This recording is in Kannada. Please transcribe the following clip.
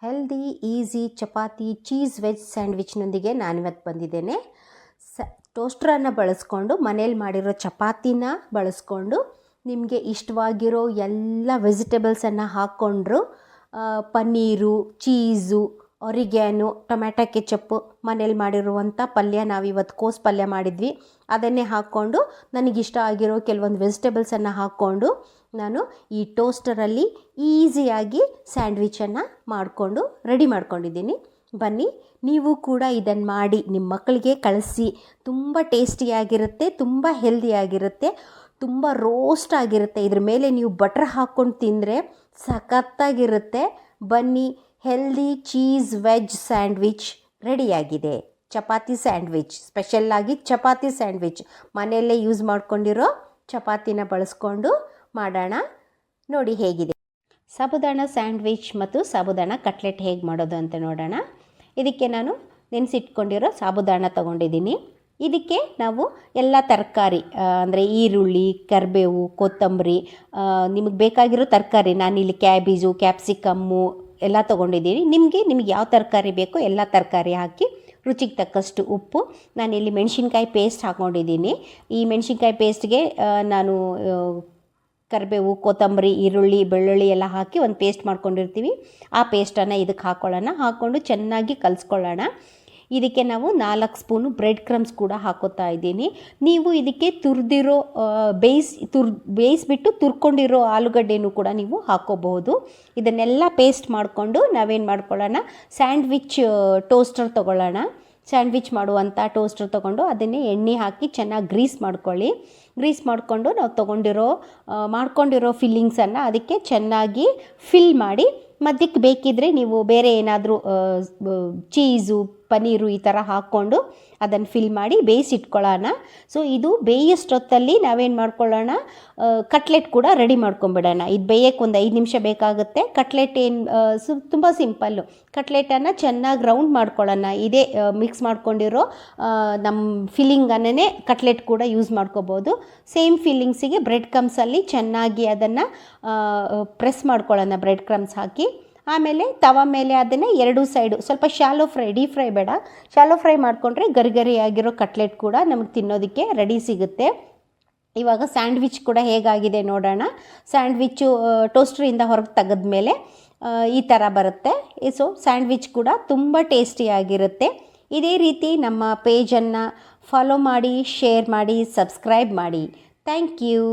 Healthy easy chapati cheese veg ಸ್ಯಾಂಡ್ವಿಚ್ನೊಂದಿಗೆ ನಾನಿವತ್ತು ಬಂದಿದ್ದೇನೆ. ಟೋಸ್ಟ್ರನ್ನು ಬಳಸ್ಕೊಂಡು ಮನೇಲಿ ಮಾಡಿರೋ ಚಪಾತಿನ ಬಳಸ್ಕೊಂಡು ನಿಮಗೆ ಇಷ್ಟವಾಗಿರೋ ಎಲ್ಲ ವೆಜಿಟೇಬಲ್ಸನ್ನು ಹಾಕ್ಕೊಂಡ್ರು ಪನ್ನೀರು, ಚೀಸು, ಒರಿಗ್ಯಾನು, ಟೊಮ್ಯಾಟೊ ಕೆಚಪ್ಪು, ಮನೇಲಿ ಮಾಡಿರುವಂಥ ಪಲ್ಯ, ನಾವಿವತ್ತು ಕೋಸು ಪಲ್ಯ ಮಾಡಿದ್ವಿ, ಅದನ್ನೇ ಹಾಕ್ಕೊಂಡು ನನಗಿಷ್ಟ ಆಗಿರೋ ಕೆಲವೊಂದು ವೆಜಿಟೇಬಲ್ಸನ್ನು ಹಾಕ್ಕೊಂಡು ನಾನು ಈ ಟೋಸ್ಟರಲ್ಲಿ ಈಸಿಯಾಗಿ ಸ್ಯಾಂಡ್ವಿಚನ್ನು ಮಾಡಿಕೊಂಡು ರೆಡಿ ಮಾಡ್ಕೊಂಡಿದ್ದೀನಿ. ಬನ್ನಿ, ನೀವು ಕೂಡ ಇದನ್ನು ಮಾಡಿ ನಿಮ್ಮ ಮಕ್ಕಳಿಗೆ ಕಳಿಸಿ. ತುಂಬ ಟೇಸ್ಟಿಯಾಗಿರುತ್ತೆ, ತುಂಬ ಹೆಲ್ದಿಯಾಗಿರುತ್ತೆ, ತುಂಬ ರೋಸ್ಟ್ ಆಗಿರುತ್ತೆ. ಇದ್ರ ಮೇಲೆ ನೀವು ಬಟರ್ ಹಾಕ್ಕೊಂಡು ತಿಂದರೆ ಸಖತ್ತಾಗಿರುತ್ತೆ. ಬನ್ನಿ, ಹೆಲ್ದಿ ಚೀಸ್ ವೆಜ್ ಸ್ಯಾಂಡ್ವಿಚ್ ರೆಡಿಯಾಗಿದೆ. ಚಪಾತಿ ಸ್ಯಾಂಡ್ವಿಚ್, ಸ್ಪೆಷಲ್ಲಾಗಿ ಚಪಾತಿ ಸ್ಯಾಂಡ್ವಿಚ್, ಮನೆಯಲ್ಲೇ ಯೂಸ್ ಮಾಡ್ಕೊಂಡಿರೋ ಚಪಾತಿನ ಬಳಸ್ಕೊಂಡು ಮಾಡೋಣ. ನೋಡಿ ಹೇಗಿದೆ. ಸಾಬುದಾಣ ಸ್ಯಾಂಡ್ವಿಚ್ ಮತ್ತು ಸಾಬುದಾಣ ಕಟ್ಲೆಟ್ ಹೇಗೆ ಮಾಡೋದು ಅಂತ ನೋಡೋಣ. ಇದಕ್ಕೆ ನಾನು ನೆನೆಸಿಟ್ಕೊಂಡಿರೋ ಸಾಬುದಾಣ ತೊಗೊಂಡಿದ್ದೀನಿ. ಇದಕ್ಕೆ ನಾವು ಎಲ್ಲ ತರಕಾರಿ ಅಂದರೆ ಈರುಳ್ಳಿ, ಕರಿಬೇವು, ಕೊತ್ತಂಬರಿ, ನಿಮಗೆ ಬೇಕಾಗಿರೋ ತರಕಾರಿ, ನಾನಿಲ್ಲಿ ಕ್ಯಾಬೇಜು, ಕ್ಯಾಪ್ಸಿಕಮ್ಮು ಎಲ್ಲ ತೊಗೊಂಡಿದ್ದೀನಿ. ನಿಮಗೆ ಯಾವ ತರಕಾರಿ ಬೇಕೋ ಎಲ್ಲ ತರಕಾರಿ ಹಾಕಿ, ರುಚಿಗೆ ತಕ್ಕಷ್ಟು ಉಪ್ಪು, ನಾನಿಲ್ಲಿ ಮೆಣಸಿನ್ಕಾಯಿ ಪೇಸ್ಟ್ ಹಾಕ್ಕೊಂಡಿದ್ದೀನಿ. ಈ ಮೆಣಸಿನ್ಕಾಯಿ ಪೇಸ್ಟ್ಗೆ ನಾನು ಕರಿಬೇವು, ಕೊತ್ತಂಬರಿ, ಈರುಳ್ಳಿ, ಬೆಳ್ಳುಳ್ಳಿ ಎಲ್ಲ ಹಾಕಿ ಒಂದು ಪೇಸ್ಟ್ ಮಾಡ್ಕೊಂಡಿರ್ತೀವಿ. ಆ ಪೇಸ್ಟನ್ನು ಇದಕ್ಕೆ ಹಾಕ್ಕೊಂಡು ಚೆನ್ನಾಗಿ ಕಲಿಸ್ಕೊಳ್ಳೋಣ. ಇದಕ್ಕೆ ನಾವು 4 ಸ್ಪೂನು ಬ್ರೆಡ್ ಕ್ರಮ್ಸ್ ಕೂಡ ಹಾಕೋತಾ ಇದ್ದೀನಿ. ನೀವು ಇದಕ್ಕೆ ತುರಿದಿರೋ ಬೇಯಿಸ್ಬಿಟ್ಟು ತುರ್ಕೊಂಡಿರೋ ಆಲೂಗಡ್ಡೆನೂ ಕೂಡ ನೀವು ಹಾಕೋಬಹುದು. ಇದನ್ನೆಲ್ಲ ಪೇಸ್ಟ್ ಮಾಡಿಕೊಂಡು ನಾವೇನು ಮಾಡ್ಕೊಳ್ಳೋಣ, ಸ್ಯಾಂಡ್ವಿಚ್ ಟೋಸ್ಟರ್ ತೊಗೊಳ್ಳೋಣ. ಸ್ಯಾಂಡ್ವಿಚ್ ಮಾಡುವಂಥ ಟೋಸ್ಟರ್ ತೊಗೊಂಡು ಅದನ್ನೇ ಎಣ್ಣೆ ಹಾಕಿ ಚೆನ್ನಾಗಿ ಗ್ರೀಸ್ ಮಾಡಿಕೊಂಡು ನಾವು ಮಾಡ್ಕೊಂಡಿರೋ ಫಿಲ್ಲಿಂಗ್ಸನ್ನು ಅದಕ್ಕೆ ಚೆನ್ನಾಗಿ ಫಿಲ್ ಮಾಡಿ, ಮಧ್ಯಕ್ಕೆ ಬೇಕಿದ್ದರೆ ನೀವು ಬೇರೆ ಏನಾದರೂ ಚೀಸು, ಪನ್ನೀರು ಈ ಥರ ಹಾಕ್ಕೊಂಡು ಅದನ್ನು ಫಿಲ್ ಮಾಡಿ ಬೇಯಿಸಿಟ್ಕೊಳ್ಳೋಣ. ಸೊ ಇದು ಬೇಯಿಸೋಷ್ಟೊತ್ತಲ್ಲಿ ನಾವೇನು ಮಾಡ್ಕೊಳ್ಳೋಣ, ಕಟ್ಲೆಟ್ ಕೂಡ ರೆಡಿ ಮಾಡ್ಕೊಂಬಿಡೋಣ. ಇದು ಬೇಯಕ್ಕೆ ಒಂದು 5 ನಿಮಿಷ ಬೇಕಾಗುತ್ತೆ. ಕಟ್ಲೆಟ್ ತುಂಬ ಸಿಂಪಲ್ಲು. ಕಟ್ಲೆಟನ್ನು ಚೆನ್ನಾಗಿ ರೌಂಡ್ ಮಾಡ್ಕೊಳ್ಳೋಣ. ಇದೇ ಮಿಕ್ಸ್ ಮಾಡ್ಕೊಂಡಿರೋ ನಮ್ಮ ಫಿಲ್ಲಿಂಗನ್ನೇ ಕಟ್ಲೆಟ್ ಕೂಡ ಯೂಸ್ ಮಾಡ್ಕೋಬೋದು. ಸೇಮ್ ಫಿಲ್ಲಿಂಗ್ಸಿಗೆ ಬ್ರೆಡ್ ಕ್ರಮ್ಸಲ್ಲಿ ಚೆನ್ನಾಗಿ ಅದನ್ನು ಪ್ರೆಸ್ ಮಾಡ್ಕೊಳ್ಳೋಣ, ಬ್ರೆಡ್ ಕ್ರಮ್ಸ್ ಹಾಕಿ. ಆಮೇಲೆ ತವ ಮೇಲೆ ಅದನ್ನು 2 ಸೈಡು ಸ್ವಲ್ಪ ಶಾಲೋ ಫ್ರೈ, ಡೀಪ್ ಫ್ರೈ ಬೇಡ, ಶಾಲೋ ಫ್ರೈ ಮಾಡಿಕೊಂಡ್ರೆ ಗರಿಗರಿಯಾಗಿರೋ ಕಟ್ಲೆಟ್ ಕೂಡ ನಮಗೆ ತಿನ್ನೋದಕ್ಕೆ ರೆಡಿ ಸಿಗುತ್ತೆ. ಇವಾಗ ಸ್ಯಾಂಡ್ವಿಚ್ ಕೂಡ ಹೇಗಾಗಿದೆ ನೋಡೋಣ. ಸ್ಯಾಂಡ್ವಿಚ್ಚು ಟೋಸ್ಟ್ರಿಂದ ಹೊರಗೆ ತೆಗೆದ್ಮೇಲೆ ಈ ಥರ ಬರುತ್ತೆ. ಸೊ ಸ್ಯಾಂಡ್ವಿಚ್ ಕೂಡ ತುಂಬ ಟೇಸ್ಟಿಯಾಗಿರುತ್ತೆ. ಇದೇ ರೀತಿ ನಮ್ಮ ಪೇಜನ್ನು ಫಾಲೋ ಮಾಡಿ, ಶೇರ್ ಮಾಡಿ, ಸಬ್ಸ್ಕ್ರೈಬ್ ಮಾಡಿ. Thank you.